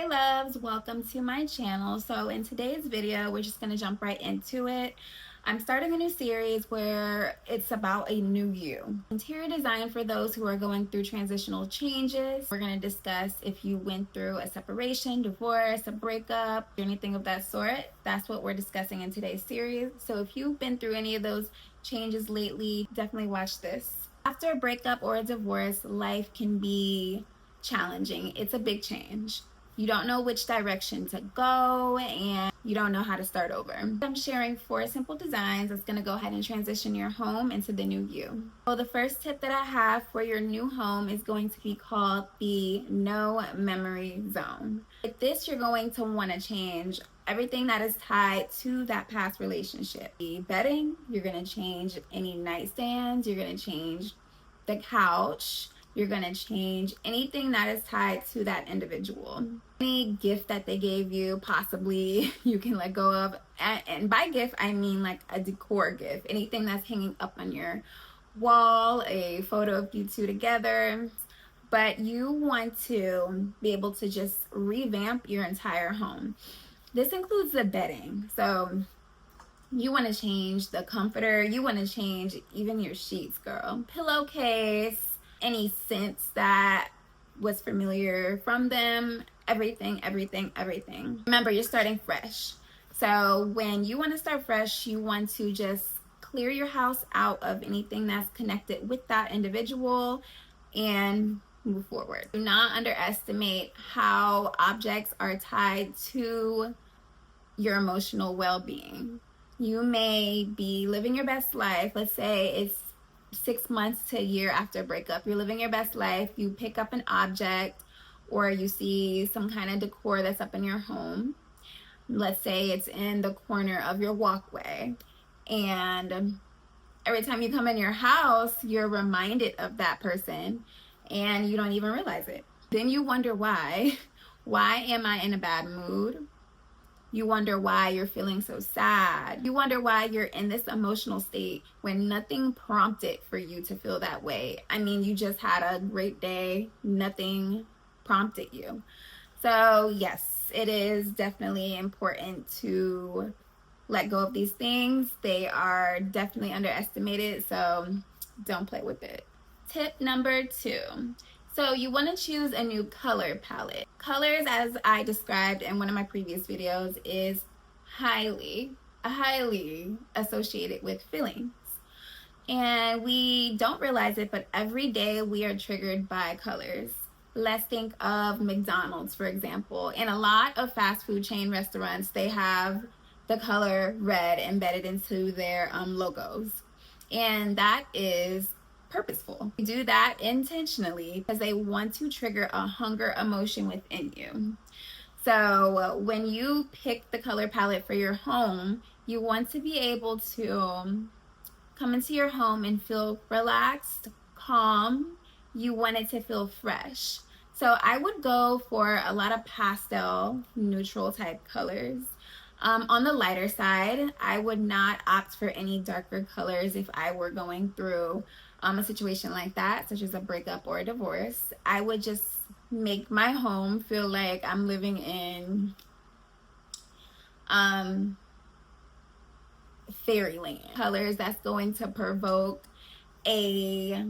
loves, welcome to my channel. So in today's video we're just going to jump right into it. I'm starting a new series where it's about a new you. Interior design for those who are going through transitional changes. We're going to discuss if you went through a separation, divorce, a breakup, or anything of that sort. That's what we're discussing in today's series. So if you've been through any of those changes lately, definitely watch this. After a breakup or a divorce, life can be challenging. It's a big change. You don't know which direction to go and you don't know how to start over. I'm sharing 4 simple designs that's going to go ahead and transition your home into the new you. So the first tip that I have for your new home is going to be called the no memory zone. With this, you're going to want to change everything that is tied to that past relationship. The bedding, you're going to change any nightstands, you're going to change the couch, you're going to change anything that is tied to that individual. Any gift that they gave you, possibly you can let go of. And by gift, I mean like a decor gift. Anything that's hanging up on your wall, a photo of you two together. But you want to be able to just revamp your entire home. This includes the bedding. So you want to change the comforter. You want to change even your sheets, girl. Pillowcase. Any scents that was familiar from them, everything. Remember, you're starting fresh. So when you want to start fresh, you want to just clear your house out of anything that's connected with that individual and move forward. Do not underestimate how objects are tied to your emotional well-being. You may be living your best life. Let's say it's 6 months to a year after a breakup. You're living your best life. You pick up an object or you see some kind of decor that's up in your home. Let's say it's in the corner of your walkway. And every time you come in your house, you're reminded of that person and you don't even realize it. Then you wonder why. Why am I in a bad mood? You wonder why you're feeling so sad. You wonder why you're in this emotional state when nothing prompted for you to feel that way. I mean, you just had a great day. Nothing prompted you. So yes, it is definitely important to let go of these things. They are definitely underestimated, so don't play with it. Tip number 2. So you want to choose a new color palette. Colors, as I described in one of my previous videos, is highly associated with feelings. And we don't realize it, but every day we are triggered by colors. Let's think of McDonald's, for example. In a lot of fast food chain restaurants, they have the color red embedded into their logos. And that is purposeful. They do that intentionally because they want to trigger a hunger emotion within you. So when you pick the color palette for your home, you want to be able to come into your home and feel relaxed, calm. You want it to feel fresh. So I would go for a lot of pastel, neutral type colors. On the lighter side, I would not opt for any darker colors if I were going through a situation like that, such as a breakup or a divorce. I would just make my home feel like I'm living in fairyland. Colors that's going to provoke a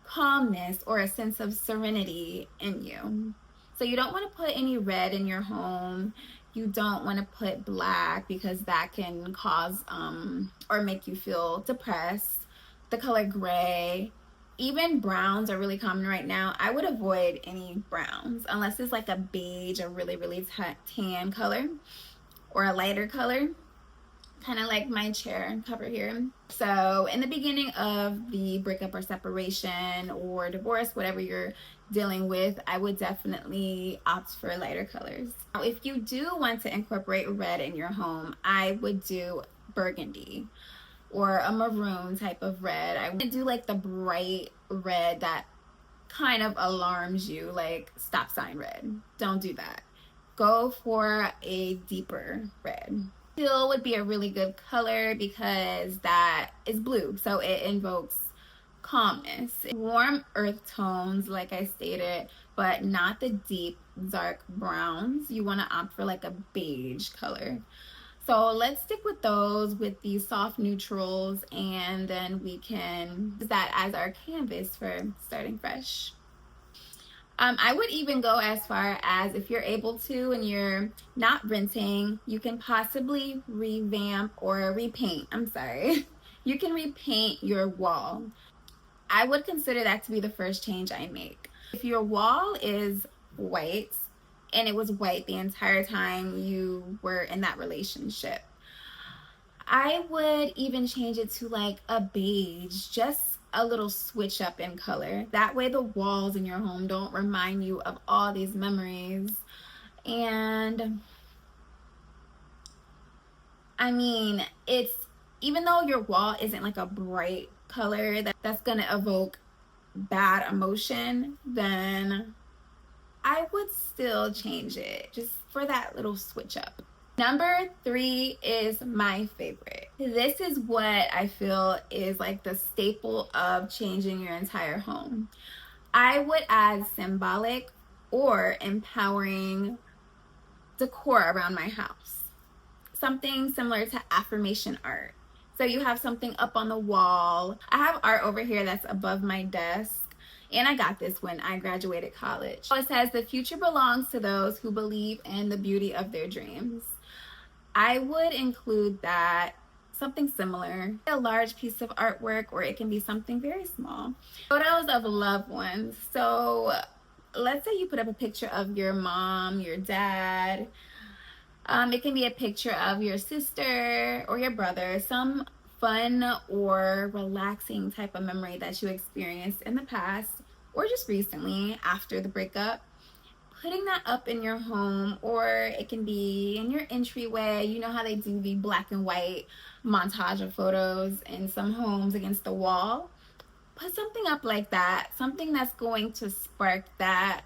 calmness or a sense of serenity in you. So you don't want to put any red in your home. You don't want to put black because that can cause or make you feel depressed. The color gray, even browns are really common right now. I would avoid any browns unless it's like a beige, a really tan color or a lighter color, kind of like my chair cover here. So in the beginning of the breakup or separation or divorce, whatever you're dealing with, I would definitely opt for lighter colors. Now, if you do want to incorporate red in your home, I would do burgundy or a maroon type of red. I would do like the bright red that kind of alarms you, like stop sign red. Don't do that. Go for a deeper red. Teal would be a really good color because that is blue, so it invokes calmness. Warm earth tones, like I stated, but not the deep dark browns. You want to opt for like a beige color. So let's stick with those with these soft neutrals, and then we can use that as our canvas for starting fresh. I would even go as far as, if you're able to and you're not renting, you can possibly revamp or repaint. I'm sorry. You can repaint your wall. I would consider that to be the first change I make. If your wall is white and it was white the entire time you were in that relationship, I would even change it to like a beige, just a little switch up in color. That way the walls in your home don't remind you of all these memories. And I mean, it's, even though your wall isn't like a bright color that's gonna evoke bad emotion, then I would still change it just for that little switch up. Number 3 is my favorite. This is what I feel is like the staple of changing your entire home. I would add symbolic or empowering decor around my house. Something similar to affirmation art. So you have something up on the wall. I have art over here that's above my desk, and I got this when I graduated college. So it says, "The future belongs to those who believe in the beauty of their dreams." I would include that, something similar, a large piece of artwork, or it can be something very small. Photos of loved ones. So let's say you put up a picture of your mom, your dad. It can be a picture of your sister or your brother, some fun or relaxing type of memory that you experienced in the past or just recently after the breakup. Putting that up in your home, or it can be in your entryway. You know how they do the black and white montage of photos in some homes against the wall? Put something up like that, something that's going to spark that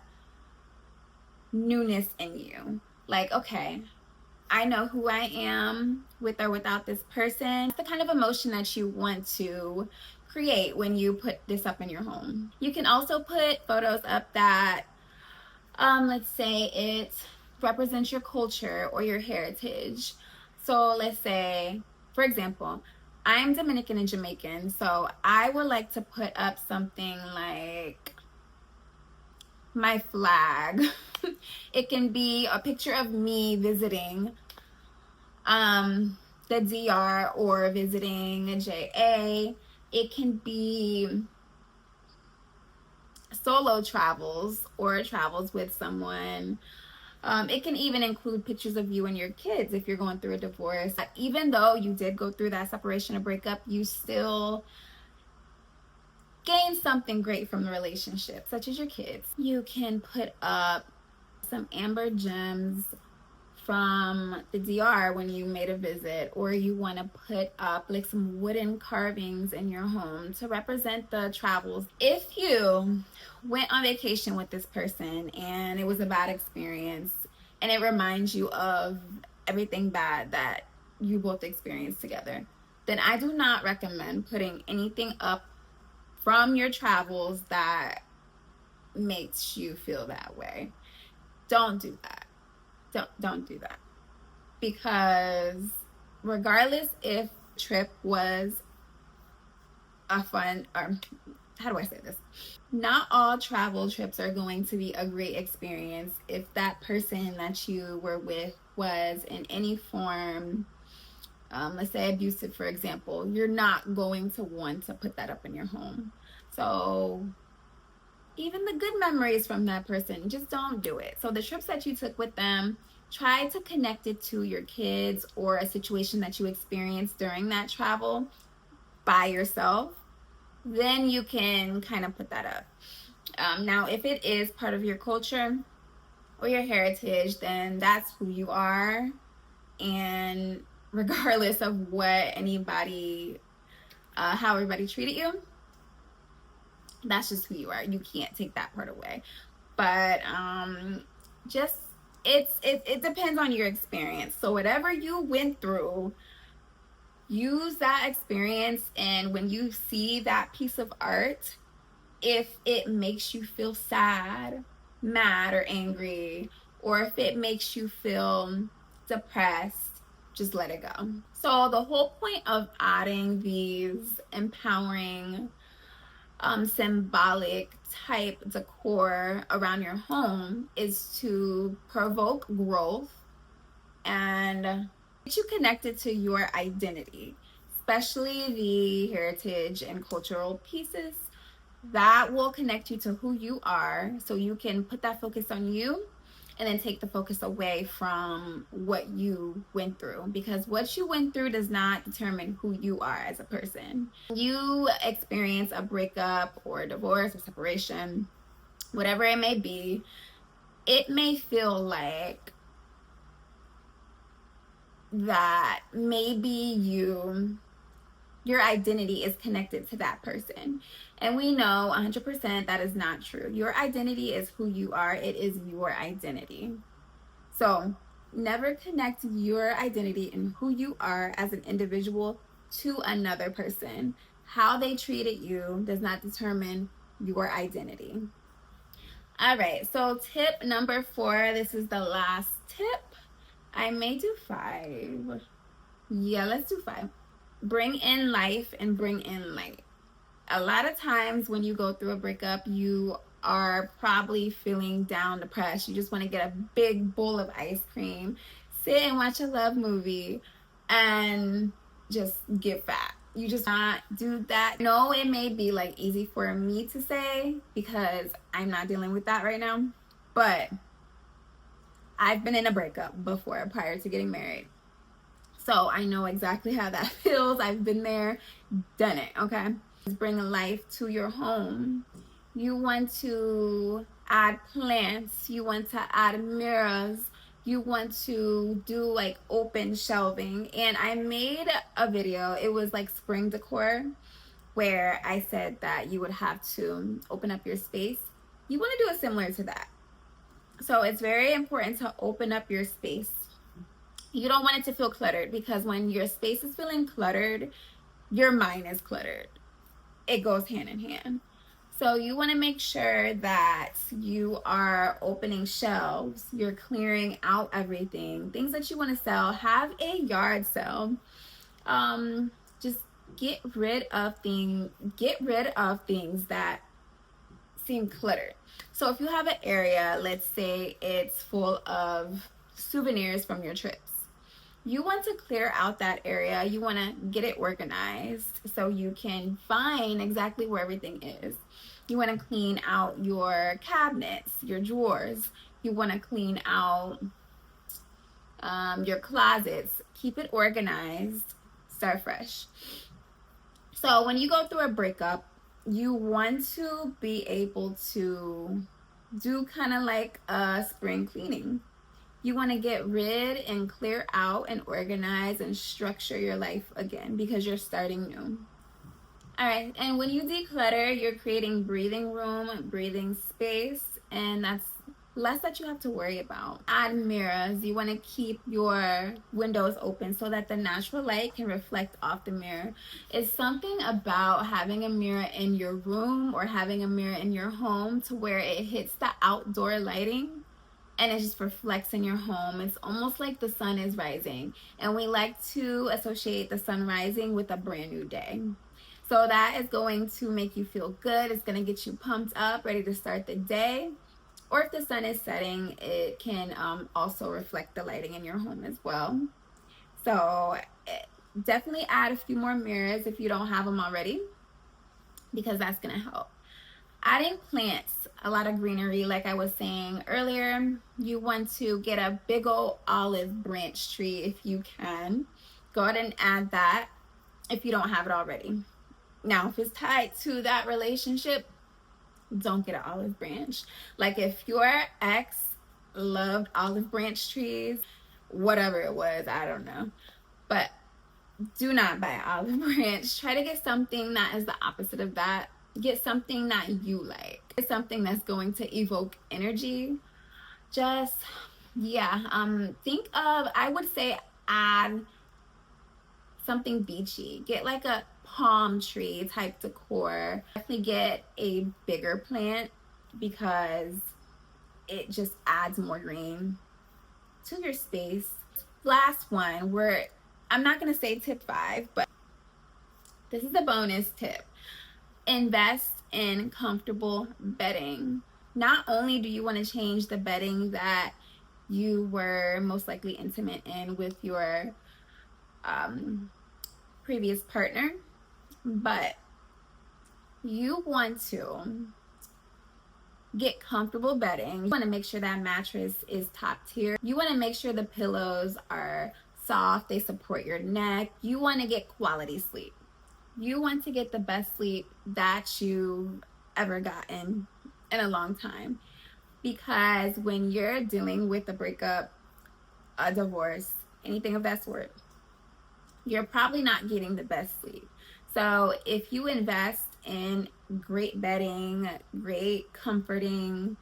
newness in you. Like, okay, I know who I am with or without this person. It's the kind of emotion that you want to create when you put this up in your home. You can also put photos up that let's say it represents your culture or your heritage. So let's say, for example, I'm Dominican and Jamaican, so I would like to put up something like my flag. It can be a picture of me visiting the DR or visiting a JA. It can be solo travels or travels with someone. It can even include pictures of you and your kids if you're going through a divorce. Even though you did go through that separation or breakup, you still gain something great from the relationship, such as your kids. You can put up some amber gems from the DR when you made a visit, or you want to put up like some wooden carvings in your home to represent the travels. If you went on vacation with this person and it was a bad experience and it reminds you of everything bad that you both experienced together, then I do not recommend putting anything up from your travels that makes you feel that way. Don't do that. Don't do that. Because regardless if the trip was a fun, or how do I say this? Not all travel trips are going to be a great experience if that person that you were with was in any form, let's say abusive, for example. You're not going to want to put that up in your home. So even the good memories from that person, just don't do it. So the trips that you took with them, try to connect it to your kids or a situation that you experienced during that travel by yourself. Then you can kind of put that up. Now, if it is part of your culture or your heritage, then that's who you are. And regardless of what anybody, how everybody treated you, that's just who you are. You can't take that part away. But just it depends on your experience. So whatever you went through, use that experience, and when you see that piece of art, if it makes you feel sad mad or angry, or if it makes you feel depressed, just let it go. So the whole point of adding these empowering symbolic type decor around your home is to provoke growth and get you connected to your identity, especially the heritage and cultural pieces that will connect you to who you are, so you can put that focus on you and then take the focus away from what you went through, because what you went through does not determine who you are as a person. You experience a breakup or a divorce or separation, whatever it may be, it may feel like that maybe your identity is connected to that person. And we know 100% that is not true. Your identity is who you are. It is your identity. So never connect your identity and who you are as an individual to another person. How they treated you does not determine your identity. All right, so tip number 4. This is the last tip. I may do 5. Yeah, let's do 5. Bring in life and bring in light. A lot of times when you go through a breakup, you are probably feeling down, depressed. You just want to get a big bowl of ice cream, sit and watch a love movie, and just get fat. You just not do that. No, it may be like easy for me to say because I'm not dealing with that right now, but I've been in a breakup before prior to getting married. So I know exactly how that feels. I've been there, done it, okay? Bring life to your home. You want to add plants. You want to add mirrors. You want to do like open shelving. And I made a video. It was like spring decor, where I said that you would have to open up your space. You want to do it similar to that. So it's very important to open up your space. You don't want it to feel cluttered, because when your space is feeling cluttered, your mind is cluttered. It goes hand in hand. So you want to make sure that you are opening shelves, you're clearing out everything, things that you want to sell. Have a yard sale. Just get rid of things that seem cluttered. So if you have an area, let's say it's full of souvenirs from your trips, you want to clear out that area. You want to get it organized so you can find exactly where everything is. You want to clean out your cabinets, your drawers. You want to clean out your closets. Keep it organized. Start fresh. So when you go through a breakup, you want to be able to do kind of like a spring cleaning. You want to get rid and clear out and organize and structure your life again, because you're starting new. All right, and when you declutter, you're creating breathing room, breathing space, and that's less that you have to worry about. Add mirrors. You want to keep your windows open so that the natural light can reflect off the mirror. It's something about having a mirror in your room or having a mirror in your home to where it hits the outdoor lighting and it just reflects in your home. It's almost like the sun is rising, and we like to associate the sun rising with a brand new day. So that is going to make you feel good. It's going to get you pumped up, ready to start the day. Or if the sun is setting, it can also reflect the lighting in your home as well. So definitely add a few more mirrors if you don't have them already, because that's going to help. Adding plants, a lot of greenery, like I was saying earlier. You want to get a big old olive branch tree if you can. Go ahead and add that if you don't have it already. Now, if it's tied to that relationship, don't get an olive branch. Like if your ex loved olive branch trees, whatever it was, I don't know. But do not buy an olive branch. Try to get something that is the opposite of that. Get something that you like. Get something that's going to evoke energy. Just, yeah, think of, I would say add something beachy. Get like a palm tree type decor. Definitely get a bigger plant, because it just adds more green to your space. Last one, where I'm not going to say tip 5, but this is a bonus tip. Invest in comfortable bedding. Not only do you want to change the bedding that you were most likely intimate in with your previous partner, but you want to get comfortable bedding. You want to make sure that mattress is top tier. You want to make sure the pillows are soft, they support your neck. You want to get quality sleep. You want to get the best sleep that you've ever gotten in a long time. Because when you're dealing with a breakup, a divorce, anything of that sort, you're probably not getting the best sleep. So if you invest in great bedding, great comforting,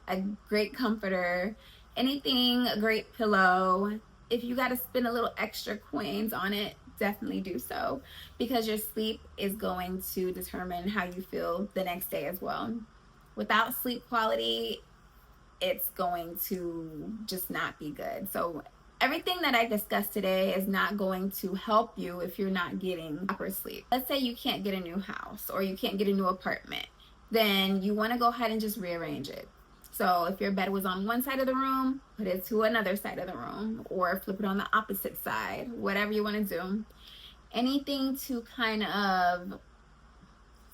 a great comforter, anything, a great pillow, if you got to spend a little extra coins on it, definitely do so, because your sleep is going to determine how you feel the next day as well. Without sleep quality, it's going to just not be good. So everything that I discussed today is not going to help you if you're not getting proper sleep. Let's say you can't get a new house or you can't get a new apartment. Then you want to go ahead and just rearrange it. So if your bed was on one side of the room, put it to another side of the room, or flip it on the opposite side, whatever you want to do. Anything to kind of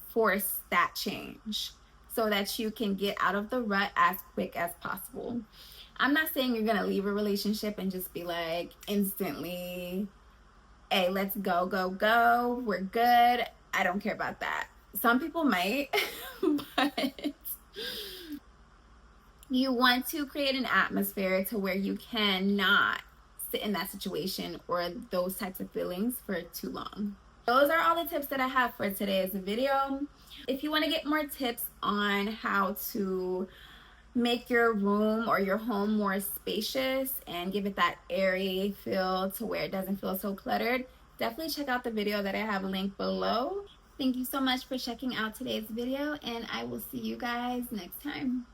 force that change so that you can get out of the rut as quick as possible. I'm not saying you're gonna leave a relationship and just be like instantly, hey, let's go, go, go, we're good. I don't care about that. Some people might, but you want to create an atmosphere to where you cannot sit in that situation or those types of feelings for too long. Those are all the tips that I have for today's video. If you want to get more tips on how to make your room or your home more spacious and give it that airy feel to where it doesn't feel so cluttered, definitely check out the video that I have linked below. Thank you so much for checking out today's video, and I will see you guys next time.